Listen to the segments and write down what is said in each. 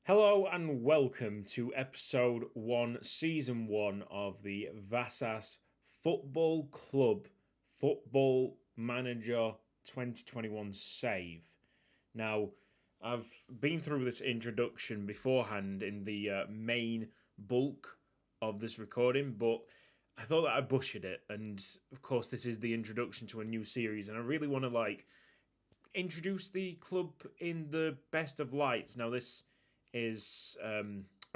Hello and welcome to episode 1, season 1 of the Vasas Football Club Football Manager 2021 save. Now, I've been through this introduction beforehand in the main bulk of this recording, but I thought that I butchered it, and of course this is the introduction to a new series, and I really want to introduce the club in the best of lights. Now this is a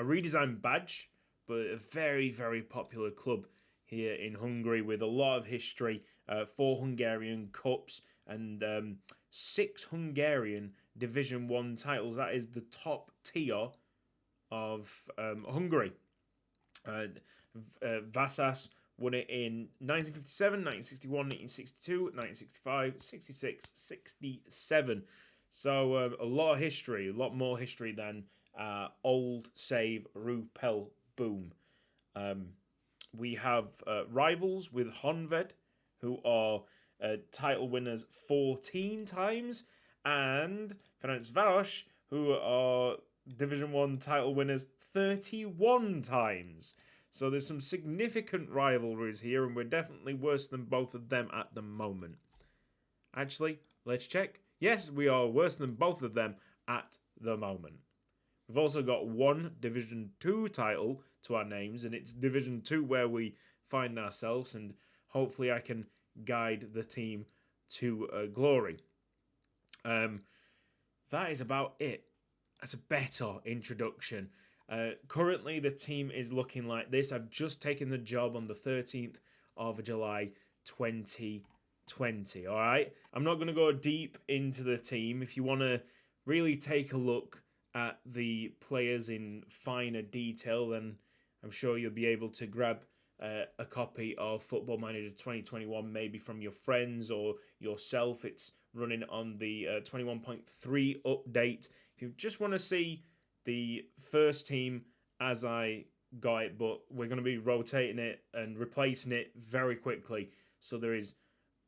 redesigned badge, but a very, very popular club here in Hungary with a lot of history, 4 Hungarian Cups and 6 Hungarian Division 1 titles. That is the top tier of Hungary. Vasas won it in 1957, 1961, 1962, 1965, 66, 67. So a lot of history, a lot more history than old save Rupel Boom. We have rivals with Honved, who are title winners 14 times, and Ferencváros, who are Division 1 title winners 31 times. So there's some significant rivalries here, and we're definitely worse than both of them at the moment. Actually, let's check. Yes, we are worse than both of them at the moment. We've also got one Division 2 title to our names, and it's Division 2 where we find ourselves, and hopefully I can guide the team to glory. That is about it. That's a better introduction. Currently, the team is looking like this. I've just taken the job on the 13th of July, 2020, all right? I'm not going to go deep into the team. If you want to really take a look at the players in finer detail, then I'm sure you'll be able to grab a copy of Football Manager 2021, maybe from your friends or yourself. It's running on the 21.3 update. If you just want to see the first team as I got it, but we're going to be rotating it and replacing it very quickly, so there is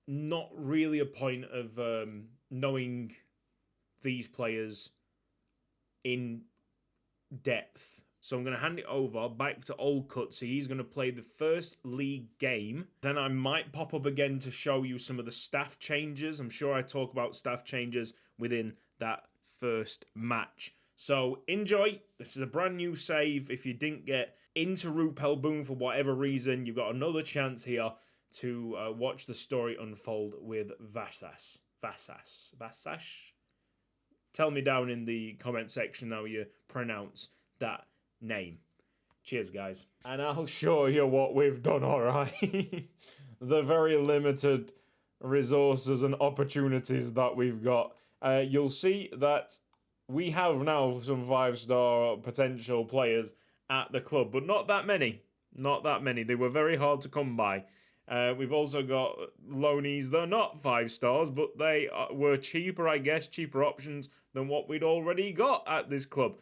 not really a point of knowing these players in depth. So I'm going to hand it over back to Old Cutsy. He's going to play the first league game. Then I might pop up again to show you some of the staff changes. I'm sure I talk about staff changes within that first match. So enjoy. This is a brand new save. If you didn't get into Rupel Boom for whatever reason, you've got another chance here to watch the story unfold with Vasas. Vasas? Tell me down in the comment section how you pronounce that name. Cheers, guys. And I'll show you what we've done, alright? The very limited resources and opportunities that we've got. You'll see that we have now some 5-star potential players at the club, but not that many. Not that many. They were very hard to come by. We've also got loanies. They're not 5 stars, but they were cheaper, I guess, cheaper options than what we'd already got at this club.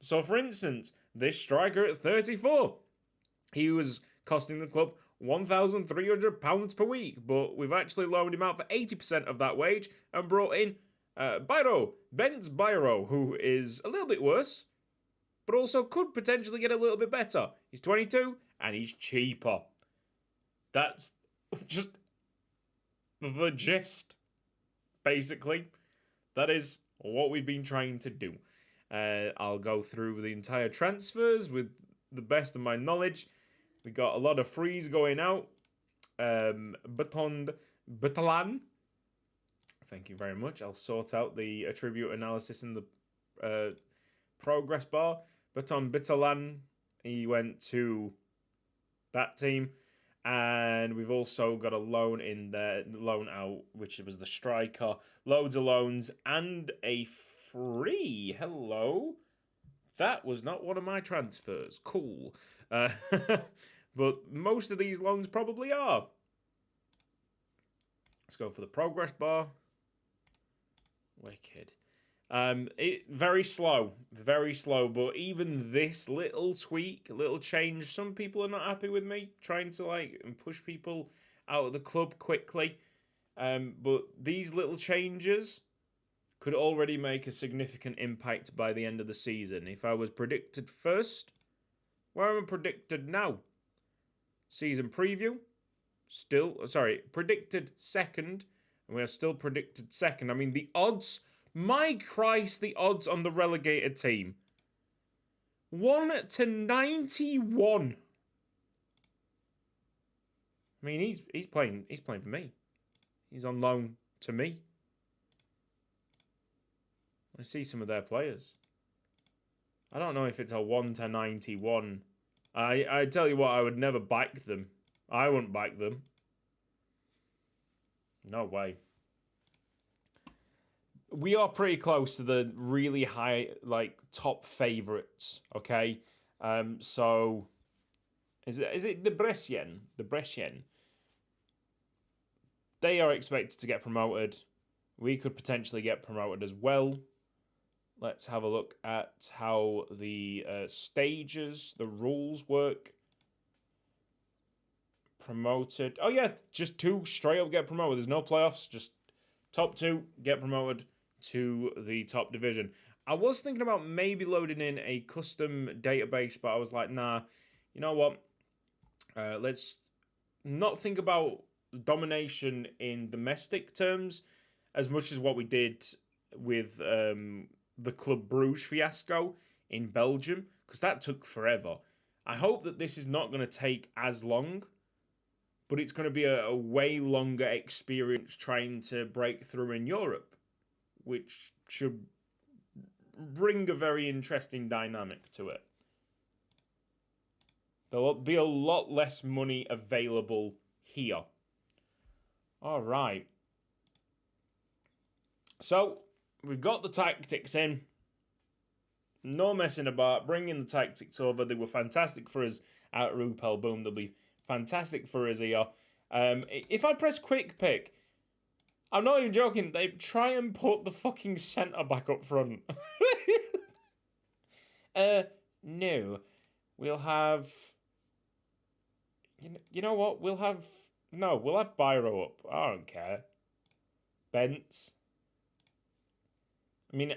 So for instance, this striker at 34, he was costing the club £1,300 per week, but we've actually loaned him out for 80% of that wage and brought in Benz Byro, who is a little bit worse, but also could potentially get a little bit better. He's 22 and he's cheaper. That's just the gist, basically. That is what we've been trying to do. I'll go through the entire transfers with the best of my knowledge. We got a lot of frees going out. Batalan. Thank you very much. I'll sort out the attribute analysis in the progress bar. Baton Bitalan, he went to that team. And we've also got a loan in there, loan out, which was the striker. Loads of loans and a free. Hello. That was not one of my transfers. Cool. But most of these loans probably are. Let's go for the progress bar. Wicked. Very slow, but even this little tweak, little change, some people are not happy with me trying to push people out of the club quickly. But these little changes could already make a significant impact by the end of the season. If I was predicted first, where am I predicted now? Season preview, predicted second, and we are still predicted second. I mean, the odds, my Christ, the odds on the relegated team. 1 to 91. I mean, he's playing for me. He's on loan to me. I see some of their players. I don't know if it's a 1 to 91. I tell you what, I would never back them. I wouldn't back them. No way. We are pretty close to the really high, like, top favourites, okay? So, is it the Brescian? The Brescian. They are expected to get promoted. We could potentially get promoted as well. Let's have a look at how the stages, the rules work. Promoted. Oh, yeah, just 2 straight up get promoted. There's no playoffs, just top 2 get promoted to the top division. I was thinking about maybe loading in a custom database, but I was like, nah, you know what? Let's not think about domination in domestic terms as much as what we did with the Club Bruges fiasco in Belgium, because that took forever. I hope that this is not going to take as long, but it's going to be a way longer experience trying to break through in Europe, which should bring a very interesting dynamic to it. There'll be a lot less money available here. All right. So, we've got the tactics in. No messing about. Bringing the tactics over. They were fantastic for us at Rupel Boom. They'll be fantastic for us here. If I press quick pick, I'm not even joking, they try and put the fucking centre back up front. No. We'll have... You know what? We'll have Biro up. I don't care. Bents. I mean,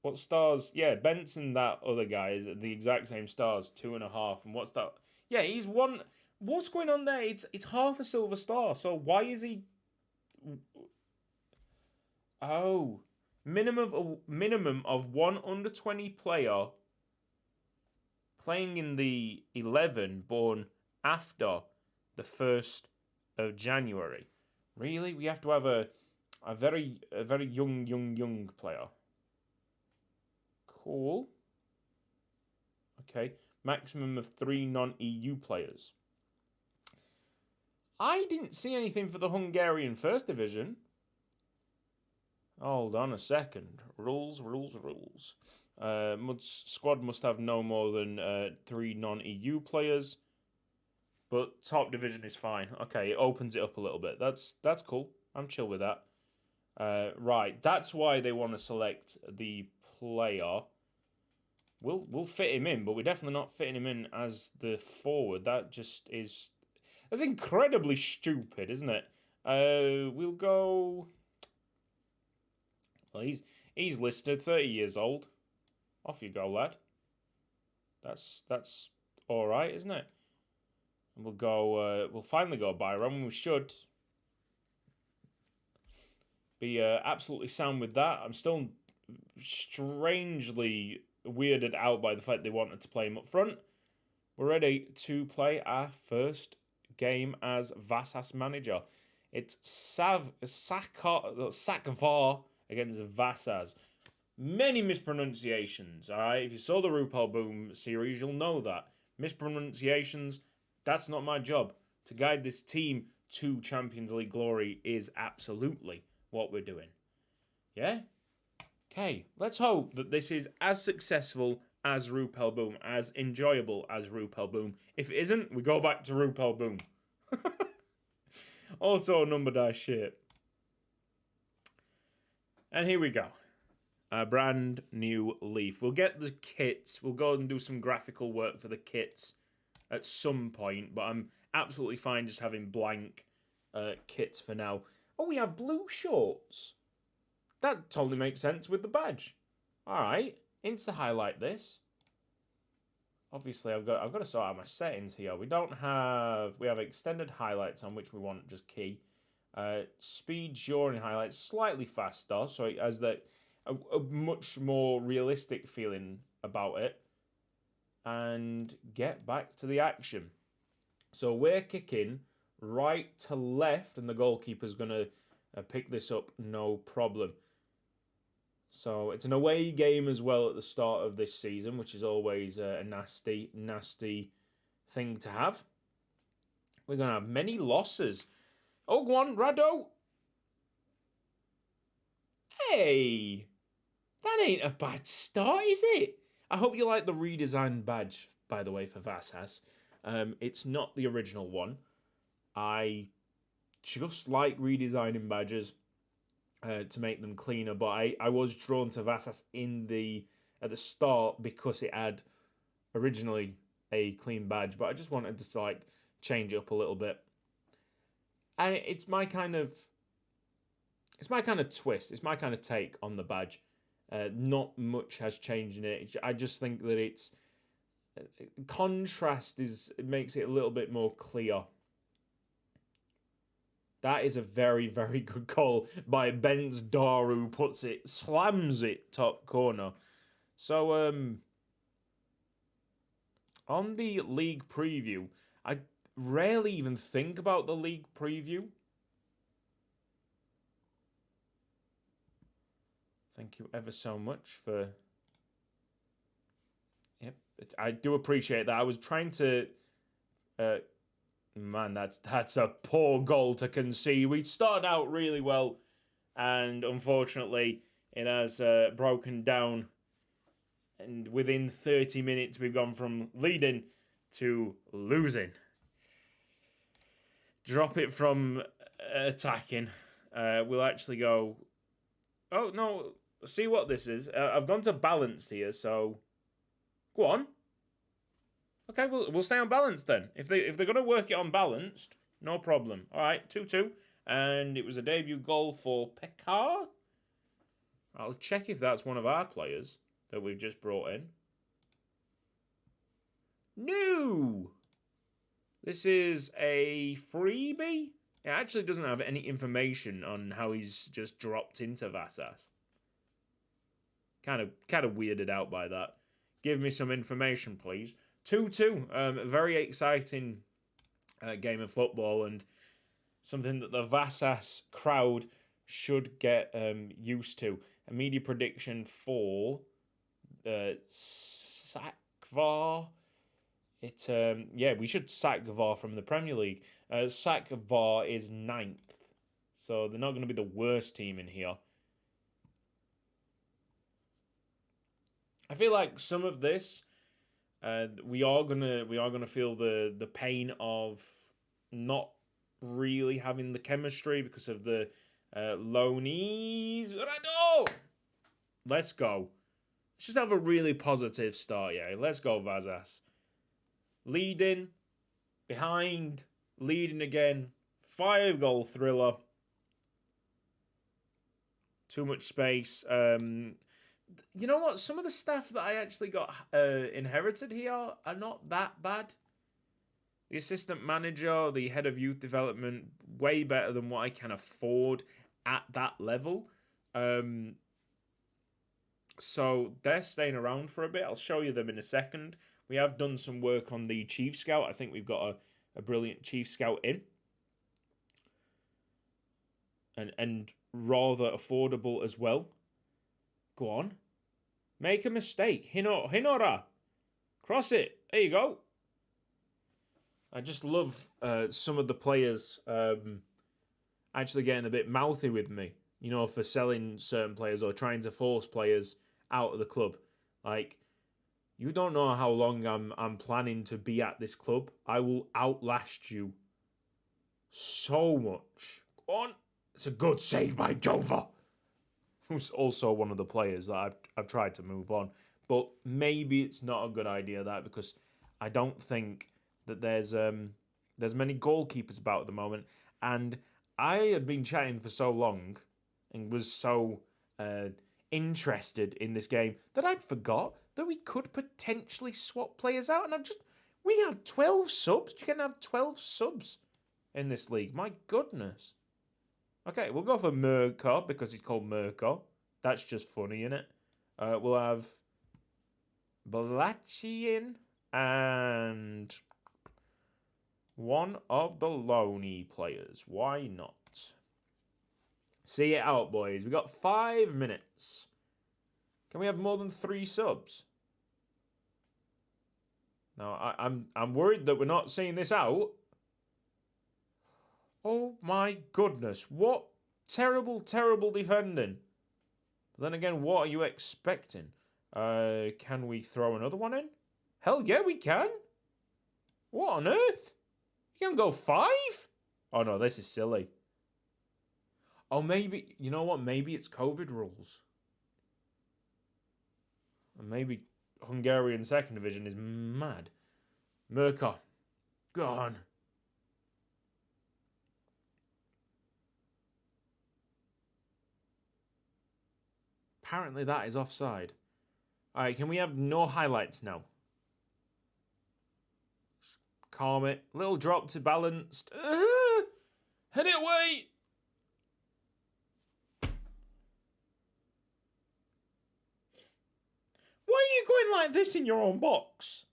what stars? Yeah, Bents and that other guy is the exact same stars, 2.5. And what's that? Yeah, he's one. What's going on there? It's half a silver star. So why is he? Oh, minimum of one under 20 player playing in the 11 born after the 1st of January. Really, we have to have a very young player. Cool. Okay, maximum of 3 non-EU players. I didn't see anything for the Hungarian First Division. Hold on a second. Rules. Squad must have no more than 3 non-EU players. But top division is fine. Okay, it opens it up a little bit. That's cool. I'm chill with that. Right, that's why they want to select the player. We'll fit him in, but we're definitely not fitting him in as the forward. That's incredibly stupid, isn't it? We'll go. Well, he's listed 30 years old. Off you go, lad. That's all right, isn't it? And we'll go. We'll finally go Byron. We should be absolutely sound with that. I'm still strangely weirded out by the fact they wanted to play him up front. We're ready to play our first game as Vasas manager. It's Sakvar against Vasas. Many mispronunciations, alright? If you saw the Rupel Boom series, you'll know that. Mispronunciations, that's not my job. To guide this team to Champions League glory is absolutely what we're doing. Yeah? Okay, let's hope that this is as successful as Rupel Boom, as enjoyable as Rupel Boom. If it isn't, we go back to Rupel Boom. Auto number dice shit. And here we go. A brand new Leaf. We'll get the kits. We'll go and do some graphical work for the kits at some point, but I'm absolutely fine just having blank kits for now. Oh, we have blue shorts. That totally makes sense with the badge. All right, insta-highlight this. Obviously, I've got to sort out my settings here. We have extended highlights on which we want just key. Speed during highlights slightly faster, so it has a much more realistic feeling about it. And get back to the action. So we're kicking right to left, and the goalkeeper's going to pick this up no problem. So it's an away game as well at the start of this season, which is always a nasty, nasty thing to have. We're going to have many losses. Oh, go on, Rado. Hey, that ain't a bad start, is it? I hope you like the redesigned badge, by the way, for Vasas. It's not the original one. I just like redesigning badges to make them cleaner, but I was drawn to Vasas at the start because it had originally a clean badge, but I just wanted to like change it up a little bit. And it's my kind of twist. It's my kind of take on the badge. Not much has changed in it. I just think that it's contrast makes it a little bit more clear. That is a very, very good goal by Ben's Daru. Slams it top corner. So on the league preview, I rarely even think about the league preview. Thank you ever so much for... Yep, I do appreciate that. I was trying to... Man, that's a poor goal to concede. We started out really well, and unfortunately, it has broken down. And within 30 minutes, we've gone from leading to losing. Drop it from attacking. We'll actually go... Oh, no. See what this is. I've gone to balanced here, so... Go on. Okay, we'll stay on balanced then. If they're going to work it on balanced, no problem. All right, 2-2. And it was a debut goal for Pekar. I'll check if that's one of our players that we've just brought in. No! This is a freebie? It actually doesn't have any information on how he's just dropped into Vasas. Kind of weirded out by that. Give me some information, please. 2-2. Very exciting game of football, and something that the Vasas crowd should get used to. A media prediction for Sakvar. We should sack VAR from the Premier League. Sack VAR is 9th, so they're not going to be the worst team in here. I feel like some of this, we are gonna feel the pain of not really having the chemistry because of the loanees. Gerardo! Let's go. Let's just have a really positive start, yeah. Let's go, Vasas. Leading, behind, leading again. 5-goal thriller. Too much space. You know what? Some of the staff that I actually got inherited here are not that bad. The assistant manager, the head of youth development, way better than what I can afford at that level. So they're staying around for a bit. I'll show you them in a second. We have done some work on the Chief Scout. I think we've got a brilliant Chief Scout in. And rather affordable as well. Go on. Make a mistake. Hinora. Cross it. There you go. I just love some of the players actually getting a bit mouthy with me. You know, for selling certain players or trying to force players out of the club. Like, you don't know how long I'm planning to be at this club. I will outlast you so much. Go on. It's a good save by Jova, who's also one of the players that I've tried to move on. But maybe it's not a good idea, that, because I don't think that there's many goalkeepers about at the moment. And I had been chatting for so long and was so interested in this game that I'd forgot that we could potentially swap players out. And we have 12 subs. You can have 12 subs in this league. My goodness. Okay, we'll go for Mirko because he's called Mirko. That's just funny, isn't it? We'll have Balachian and one of the Loney players. Why not? See it out, boys. We got 5 minutes. Can we have more than 3 subs? Now, I'm worried that we're not seeing this out. Oh my goodness. What terrible, terrible defending. But then again, what are you expecting? Can we throw another one in? Hell yeah, we can. What on earth? You can go 5? Oh no, this is silly. Oh, maybe, you know what? Maybe it's COVID rules. And maybe Hungarian second division is mad. Mirko, go on. Apparently that is offside. Alright, can we have no highlights now? Just calm it. Little drop to balanced. Head it away! Why are you going like this in your own box?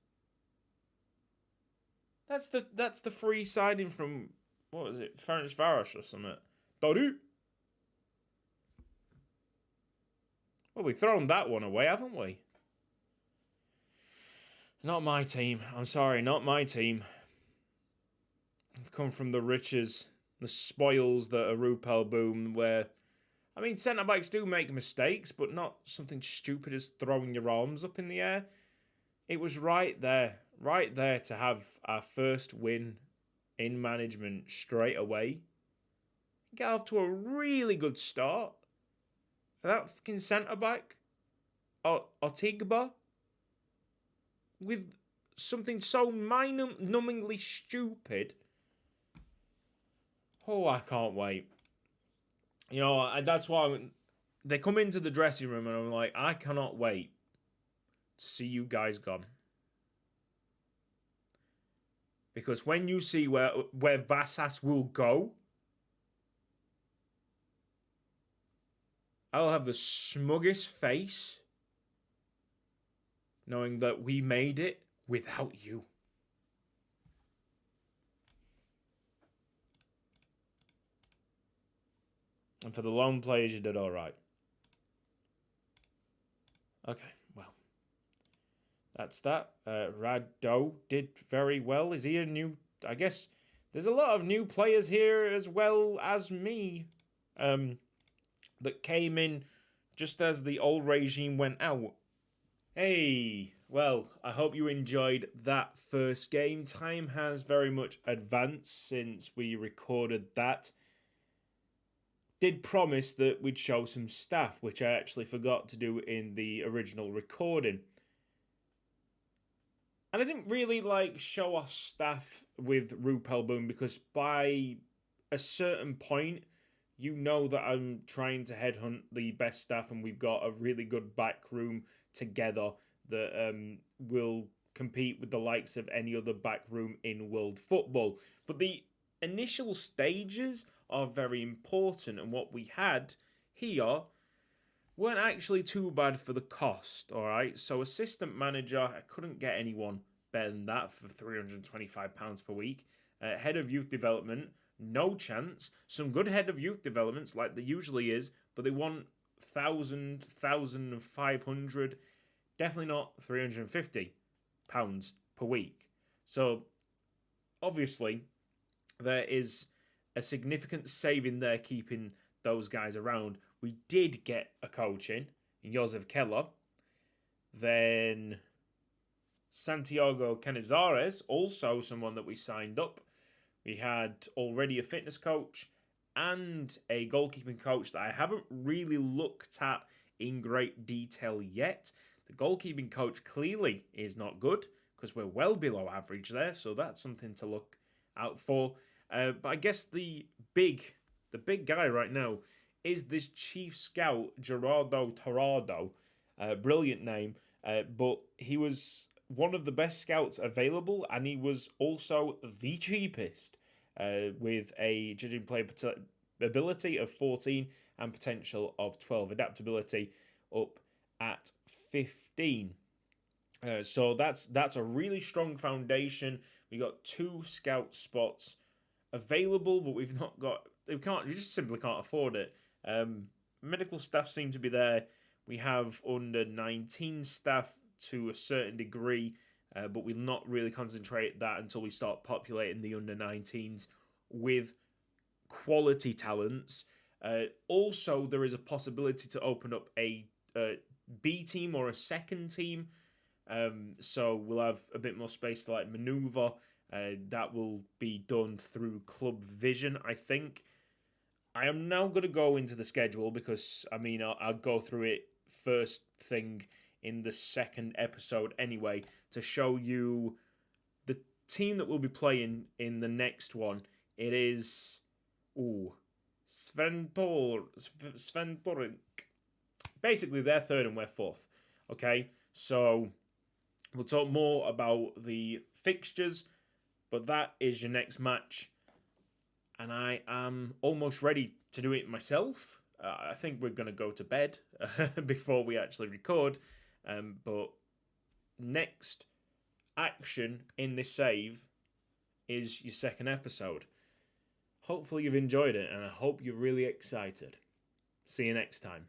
That's the free siding from, what was it, Vasas or something. Tarado. Well, we've thrown that one away, haven't we? Not my team. I'm sorry, not my team. I've come from the riches, the spoils that are Rupel Boom, where, I mean, centre-backs do make mistakes, but not something stupid as throwing your arms up in the air. It was right there to have our first win in management straight away. Get off to a really good start. That fucking centre-back, Otigba, with something so mind-numbingly stupid. Oh, I can't wait. You know, that's why they come into the dressing room and I'm like, I cannot wait to see you guys gone. Because when you see where Vasas will go, I'll have the smuggest face knowing that we made it without you. And for the lone players, you did all right. Okay, well. That's that. Gerardo did very well. Is he a new... I guess there's a lot of new players here as well as me. That came in just as the old regime went out. Hey, well, I hope you enjoyed that first game. Time has very much advanced since we recorded that. Did promise that we'd show some staff, which I actually forgot to do in the original recording. And I didn't really show off staff with Rupel Boom because by a certain point, you know that I'm trying to headhunt the best staff and we've got a really good back room together that will compete with the likes of any other back room in world football. But the initial stages are very important, and what we had here weren't actually too bad for the cost, alright? So assistant manager, I couldn't get anyone better than that for £325 per week. Head of youth development, no chance. Some good head of youth developments, like there usually is, but they want 1,000, 1,500, definitely not £350 per week. So, obviously, there is a significant saving there keeping those guys around. We did get a coach in Joseph Keller. Then Santiago Canizares, also someone that we signed up. We had already a fitness coach and a goalkeeping coach that I haven't really looked at in great detail yet. The goalkeeping coach clearly is not good because we're well below average there, so that's something to look out for. But I guess the big guy right now is this chief scout, Gerardo Tarado. Brilliant name, but he was one of the best scouts available, and he was also the cheapest, with a judging player ability of 14 and potential of 12, adaptability up at 15. So that's a really strong foundation. We got 2 scout spots available, but we've not got. You just simply can't afford it. Medical staff seem to be there. We have under 19 staff to a certain degree, but we'll not really concentrate that until we start populating the under 19s with quality talents. Also, there is a possibility to open up a B team or a second team. So we'll have a bit more space to maneuver. That will be done through Club Vision, I think. I am now going to go into the schedule because, I'll go through it first thing in the second episode anyway to show you the team that we'll be playing in the next one. It is... Svenborg. Basically, they're 3rd and we're 4th. Okay, so we'll talk more about the fixtures, but that is your next match. And I am almost ready to do it myself. I think we're going to go to bed before we actually record. But next action in this save is your second episode. Hopefully you've enjoyed it, and I hope you're really excited. See you next time.